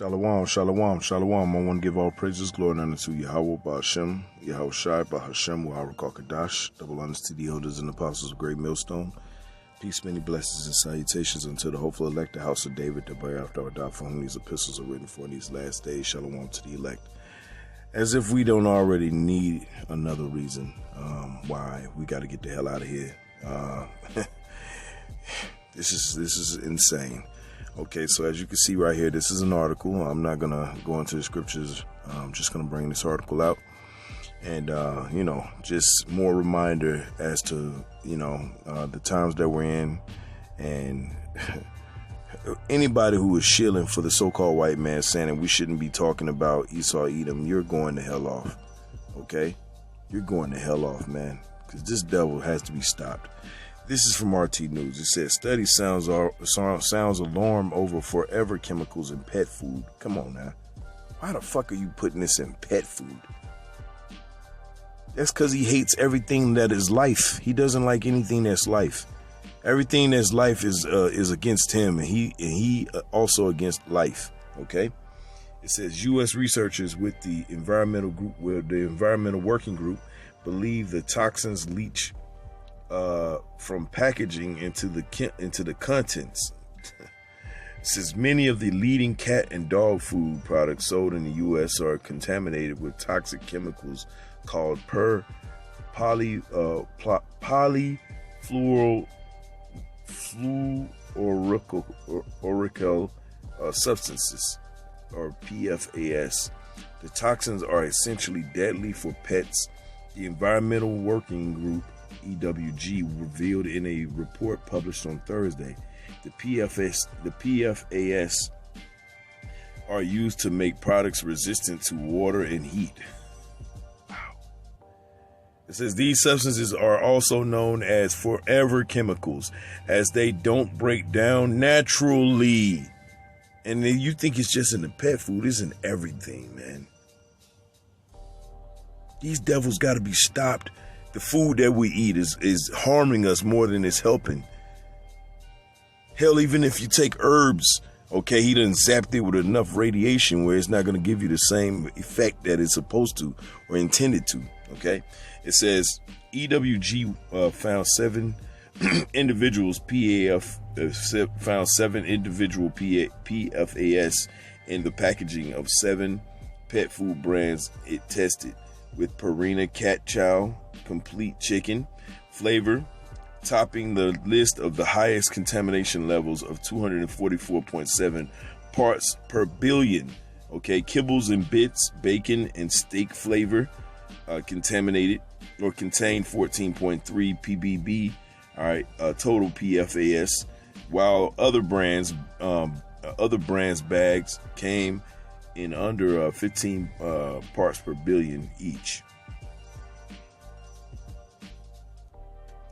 Shalom, shalom, shalom. I want to give all praises, glory, and honor to Yahweh, Ba'ashem, Yahweh Shai, Ba'Hashem, Wahara Kakadash. Double honors to the elders and apostles of Great Millstone. Peace, many blessings, and salutations unto the hopeful elect, the house of David, the bear after our die, for whom these epistles are written for in these last days. Shalom to the elect. As if we don't already need another reason why we got to get the hell out of here. This is insane. Okay, so as you can see right here, this is an article. I'm not going to go into the scriptures. I'm just going to bring this article out. And, just more reminder as to, the times that we're in. And anybody who is shilling for the so-called white man saying that we shouldn't be talking about Esau, Edom, you're going the hell off. Okay? You're going the hell off, man. Because this devil has to be stopped. This is from RT News. It says, study sounds alarm over forever chemicals in pet food. Come on now. Why the fuck are you putting this in pet food? That's because he hates everything that is life. He doesn't like anything that's life. Everything that's life is against him, and he also against life. Okay? It says U.S. researchers with the environmental working group believe the toxins leach from packaging into the contents. Since many of the leading cat and dog food products sold in the U.S. are contaminated with toxic chemicals called polyfluoroalkyl substances, or PFAS. The toxins are essentially deadly for pets. The Environmental Working Group EWG revealed in a report published on Thursday. The PFAS are used to make products resistant to water and heat. Wow. It says these substances are also known as forever chemicals, as they don't break down naturally. And then you think it's just in the pet food. It's in everything, man. These devils got to be stopped. The food that we eat is harming us more than it's helping. Hell, even if you take herbs, okay, he done zapped it with enough radiation where it's not going to give you the same effect that it's supposed to or intended to, okay? It says EWG found 7 individuals found 7 individual PFAS in the packaging of 7 pet food brands it tested, with Purina Cat Chow Complete Chicken flavor topping the list of the highest contamination levels of 244.7 parts per billion. Okay, kibbles and bits, bacon and steak flavor contaminated or contained 14.3 ppb. All right, total PFAS, while other brands bags came in under 15 parts per billion each.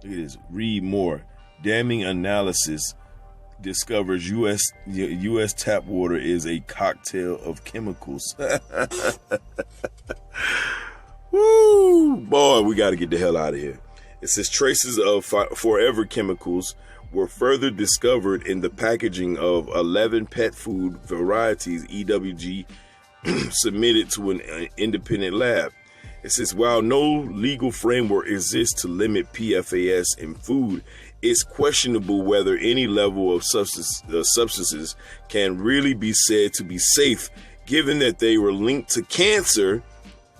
Look at this. Read more. Damning analysis discovers U.S. tap water is a cocktail of chemicals. Woo! Boy, we got to get the hell out of here. It says traces of forever chemicals were further discovered in the packaging of 11 pet food varieties EWG submitted to an independent lab. It says, while no legal framework exists to limit PFAS in food, it's questionable whether any level of substances can really be said to be safe, given that they were linked to cancer,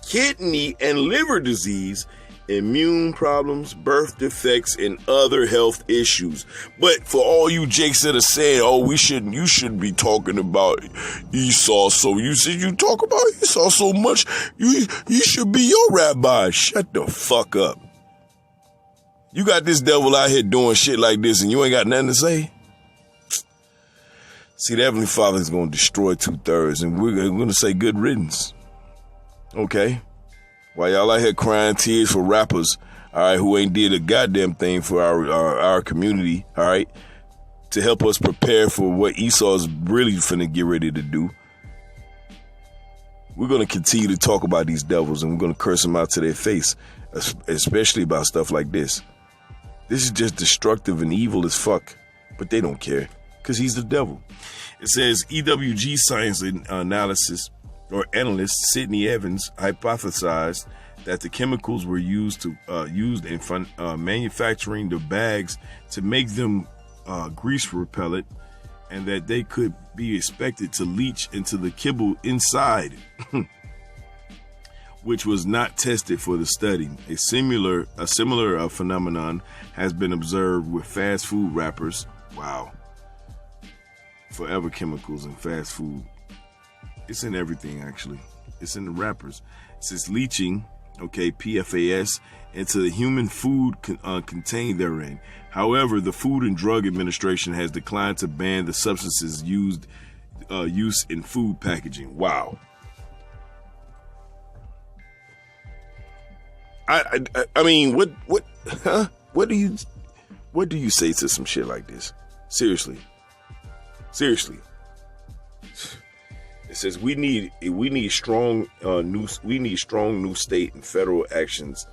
kidney and liver disease, immune problems, birth defects, and other health issues. But for all you jakes that are saying, oh, you shouldn't be talking about Esau, so you talk about Esau so much, you should be your rabbi. Shut the fuck up. You got this devil out here doing shit like this and you ain't got nothing to say? See, the Heavenly Father is going to destroy 2/3 and we're going to say good riddance. Okay? While y'all out here crying tears for rappers, all right, who ain't did a goddamn thing for our community, all right, to help us prepare for what Esau's really finna get ready to do. We're going to continue to talk about these devils and we're going to curse them out to their face, especially about stuff like this. This is just destructive and evil as fuck, but they don't care. because he's the devil. It says EWG science analysis or analyst Sidney Evans hypothesized that the chemicals were used in manufacturing the bags to make them grease repellent, and that they could be expected to leach into the kibble inside, which was not tested for the study. A similar phenomenon has been observed with fast food wrappers. Wow. Forever chemicals in fast food. It's in everything, actually. It's in the wrappers. It says leaching, PFAS, into the human food contained therein. However, the Food and Drug Administration has declined to ban the substances use in food packaging. Wow. I mean, what do you say to some shit like this? Seriously. It says we need strong new state and federal actions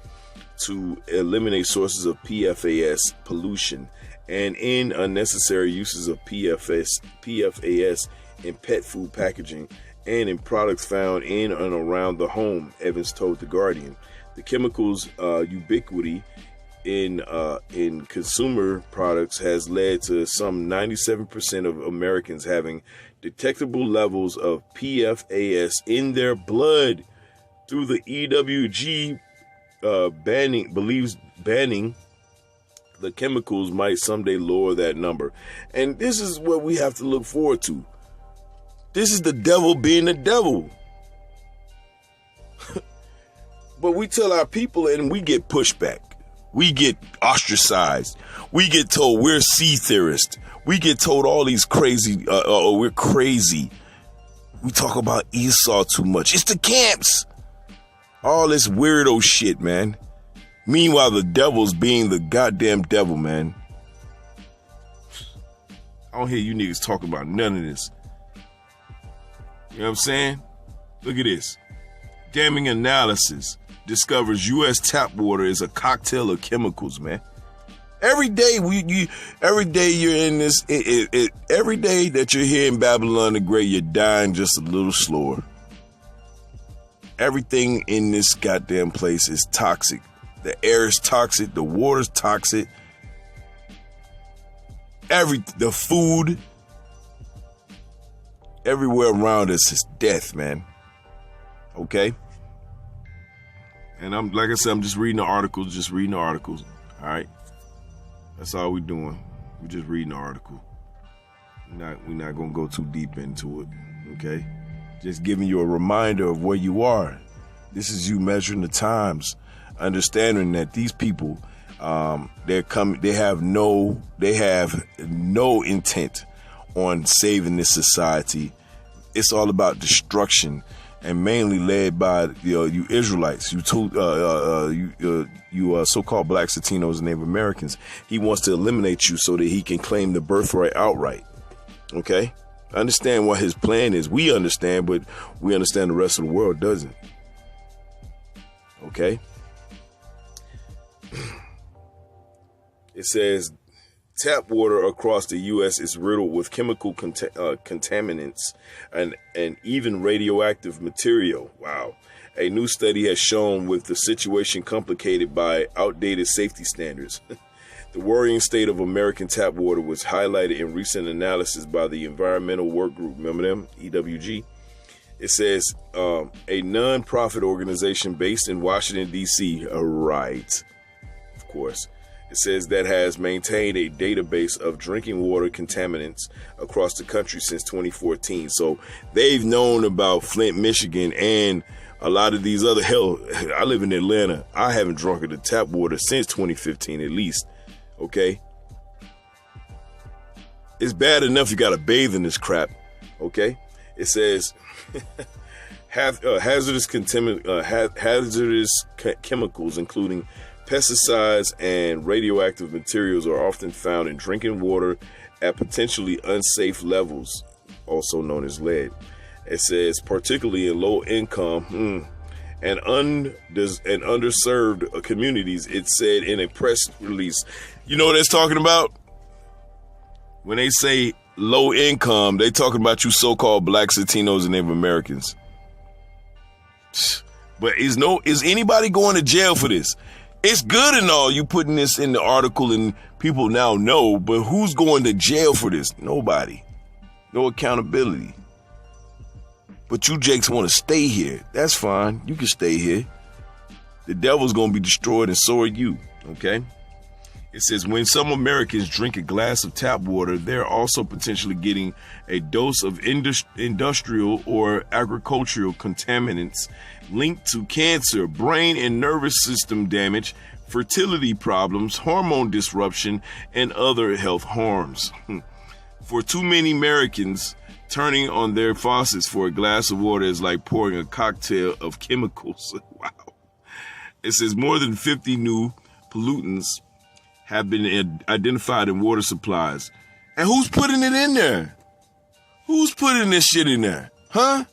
to eliminate sources of PFAS pollution and end unnecessary uses of PFAS in pet food packaging and in products found in and around the home, Evans told The Guardian. The chemicals' ubiquity in consumer products has led to some 97% of Americans having detectable levels of PFAS in their blood. Through the EWG banning the chemicals might someday lower that number. And this is what we have to look forward to. This is the devil being the devil. But we tell our people and we get pushback. We get ostracized. We get told we're sea theorists. We get told all these crazy, we're crazy. We talk about Esau too much. It's the camps. All this weirdo shit, man. Meanwhile, the devil's being the goddamn devil, man. I don't hear you niggas talking about none of this. You know what I'm saying? Look at this. Damning analysis discovers U.S. tap water is a cocktail of chemicals, man. Every day every day you're in this, every day that you're here in Babylon the Great, you're dying just a little slower. Everything in this goddamn place is toxic. The air is toxic. The water's toxic. The food, everywhere around us is death, man. Okay? And I'm just reading the articles, all right? That's all we're doing. We're just reading the article. We're not going to go too deep into it, okay? Just giving you a reminder of where you are. This is you measuring the times, understanding that these people, they have no intent on saving this society. It's all about destruction, and mainly led by you Israelites, you so-called blacks, Latinos, and Native Americans. He wants to eliminate you so that he can claim the birthright outright. Okay? I understand what his plan is. We understand, but we understand the rest of the world doesn't. Okay? It says tap water across the U.S. is riddled with chemical contaminants and even radioactive material. Wow. A new study has shown with the situation complicated by outdated safety standards. The worrying state of American tap water was highlighted in recent analysis by the Environmental Work Group. Remember them? EWG. It says a non-profit organization based in Washington, D.C. Right. Of course. It says that has maintained a database of drinking water contaminants across the country since 2014. So they've known about Flint, Michigan, and a lot of these other, hell, I live in Atlanta. I haven't drunk the tap water since 2015 at least. Okay? It's bad enough you got to bathe in this crap. Okay? It says hazardous chemicals, including pesticides and radioactive materials, are often found in drinking water at potentially unsafe levels, also known as lead. It says particularly in low-income and underserved communities, it said in a press release. You know what it's talking about? When they say low income. They talking about you so-called blacks, Latinos, and Native Americans. But is anybody going to jail for this? It's good and all you putting this in the article and people now know, but who's going to jail for this? Nobody. No accountability. But you Jakes want to stay here. That's fine. You can stay here. The devil's going to be destroyed and so are you. Okay? It says, when some Americans drink a glass of tap water, they're also potentially getting a dose of industrial or agricultural contaminants linked to cancer, brain and nervous system damage, fertility problems, hormone disruption, and other health harms. For too many Americans, turning on their faucets for a glass of water is like pouring a cocktail of chemicals. Wow. It says more than 50 new pollutants have been identified in water supplies. And who's putting it in there? Who's putting this shit in there? Huh?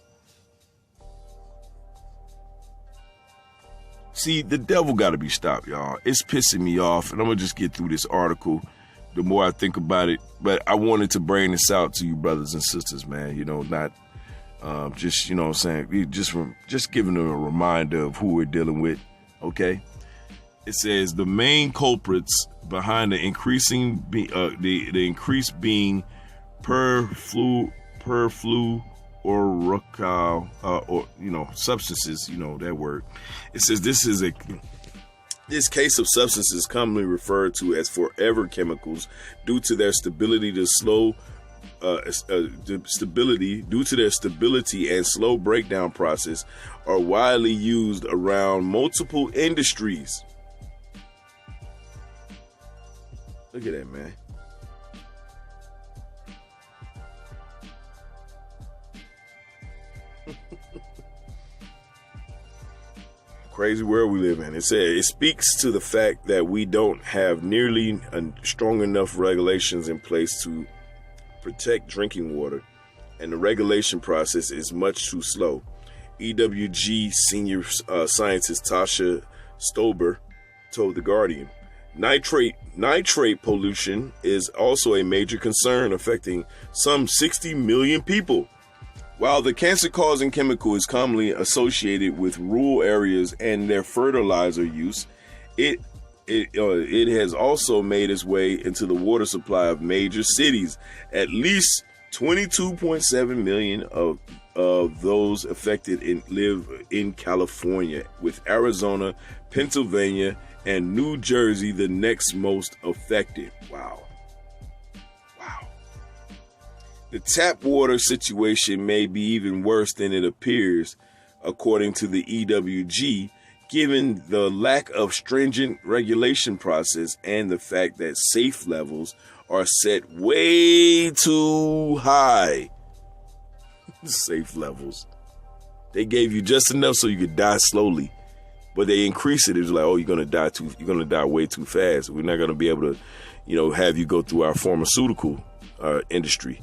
See, the devil got to be stopped, y'all. It's pissing me off, and I'm going to just get through this article the more I think about it. But I wanted to bring this out to you brothers and sisters, man. You know, not just, you know what I'm saying, just giving them a reminder of who we're dealing with, okay? It says the main culprits behind the increasing the increase being perfluoroalkyl or substances, that word. It says this case of substances commonly referred to as forever chemicals due to their stability and slow breakdown process are widely used around multiple industries. Look at that, man. Crazy world we live in. It said it speaks to the fact that we don't have nearly strong enough regulations in place to protect drinking water, and the regulation process is much too slow. EWG senior scientist Tasha Stober told The Guardian. Nitrate pollution is also a major concern affecting some 60 million people. While the cancer-causing chemical is commonly associated with rural areas and their fertilizer use, it has also made its way into the water supply of major cities. At least 22.7 million of those affected live in California, with Arizona, Pennsylvania, and New Jersey the next most affected. Wow. The tap water situation may be even worse than it appears, according to the EWG, given the lack of stringent regulation process and the fact that safe levels are set way too high. Safe levels. They gave you just enough so you could die slowly, but they increase it. It's like, oh, you're gonna die way too fast. We're not gonna be able to, have you go through our pharmaceutical industry.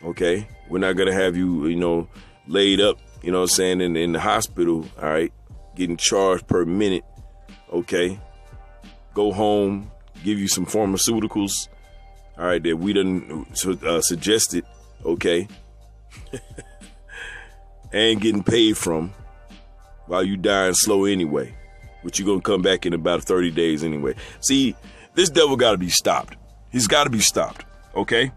Okay, we're not gonna have you, laid up, in the hospital. All right, getting charged per minute. Okay, go home, give you some pharmaceuticals. All right, that we done suggested. Okay, and getting paid from while you dying slow anyway, which you're gonna come back in about 30 days anyway. See, this devil got to be stopped. He's got to be stopped. Okay.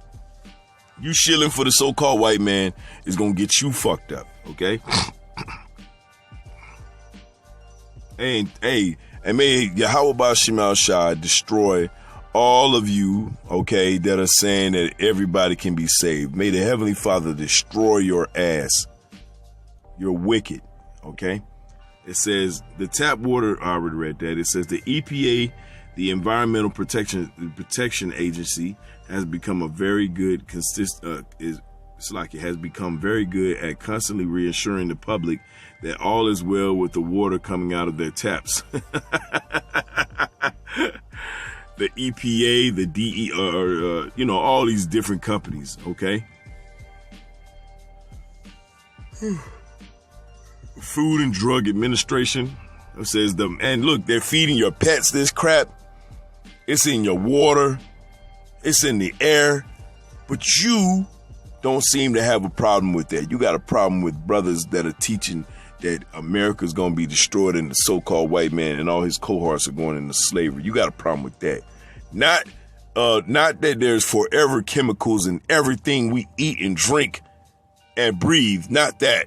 You shilling for the so-called white man is going to get you fucked up, okay? And may Yahweh Shemal Shah destroy all of you, okay, that are saying that everybody can be saved. May the Heavenly Father destroy your ass. You're wicked, okay? It says the tap water, I already read that. It says the EPA, the Environmental Protection Agency, has become a very good has become very good at constantly reassuring the public that all is well with the water coming out of their taps. The EPA, the DE, all these different companies, okay? Food and Drug Administration says and look, they're feeding your pets this crap. It's in your water. It's in the air. But you don't seem to have a problem with that. You got a problem with brothers that are teaching that America's going to be destroyed and the so-called white man and all his cohorts are going into slavery. You got a problem with that. Not that there's forever chemicals in everything we eat and drink and breathe. Not that.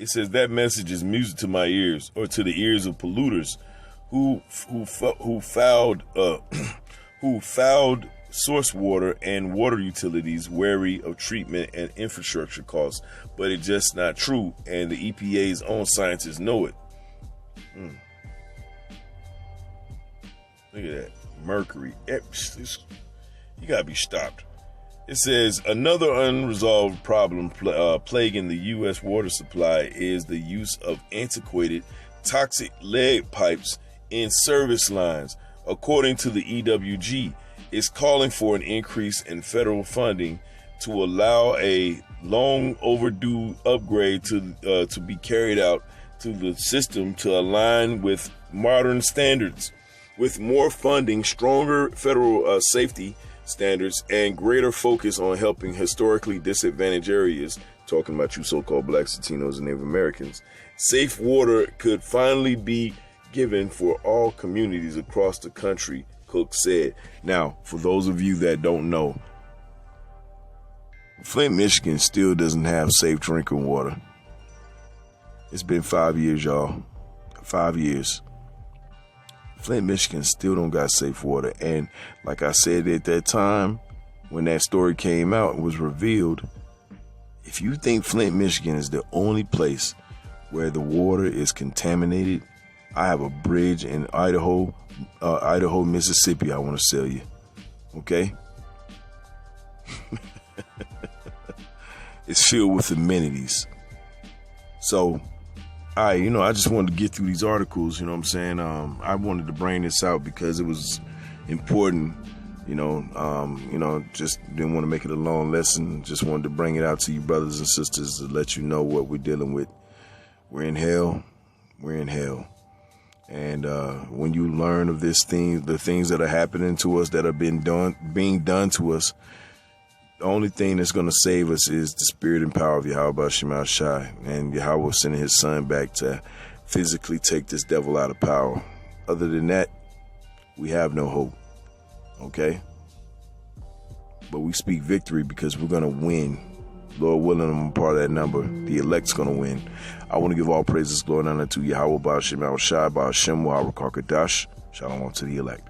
It says that message is music to my ears, or to the ears of polluters who fouled source water and water utilities, wary of treatment and infrastructure costs. But it's just not true, and the EPA's own scientists know it. Look at that. Mercury. You gotta be stopped. It says another unresolved problem plaguing the U.S. water supply is the use of antiquated, toxic lead pipes in service lines. According to the EWG, it's calling for an increase in federal funding to allow a long overdue upgrade to be carried out to the system to align with modern standards. With more funding, stronger federal safety standards, and greater focus on helping historically disadvantaged areas, talking about you so-called blacks, Latinos, and Native Americans, safe water could finally be given for all communities across the country, Cook said. Now, for those of you that don't know, Flint, Michigan still doesn't have safe drinking water. It's been 5 years, y'all. 5 years. Flint, Michigan still don't got safe water. And like I said at that time, when that story came out and was revealed, if you think Flint, Michigan is the only place where the water is contaminated, I have a bridge in Idaho, Mississippi I want to sell you. Okay? It's filled with amenities. So, I just wanted to get through these articles, you know what I'm saying? I wanted to bring this out because it was important, just didn't want to make it a long lesson. Just wanted to bring it out to you brothers and sisters to let you know what we're dealing with. We're in hell. We're in hell. And when you learn of the things that are happening to us, that are being done to us, the only thing that's going to save us is the spirit and power of Yahweh Shema Shai, and Yahweh sending his son back to physically take this devil out of power. Other than that, we have no hope. Okay? But we speak victory because we're going to win. Lord willing, I'm a part of that number. The elect's going to win. I want to give all praises, glory, and honor to Yahweh Shema Shai, Hashem, Kakadash. Shalom to the elect.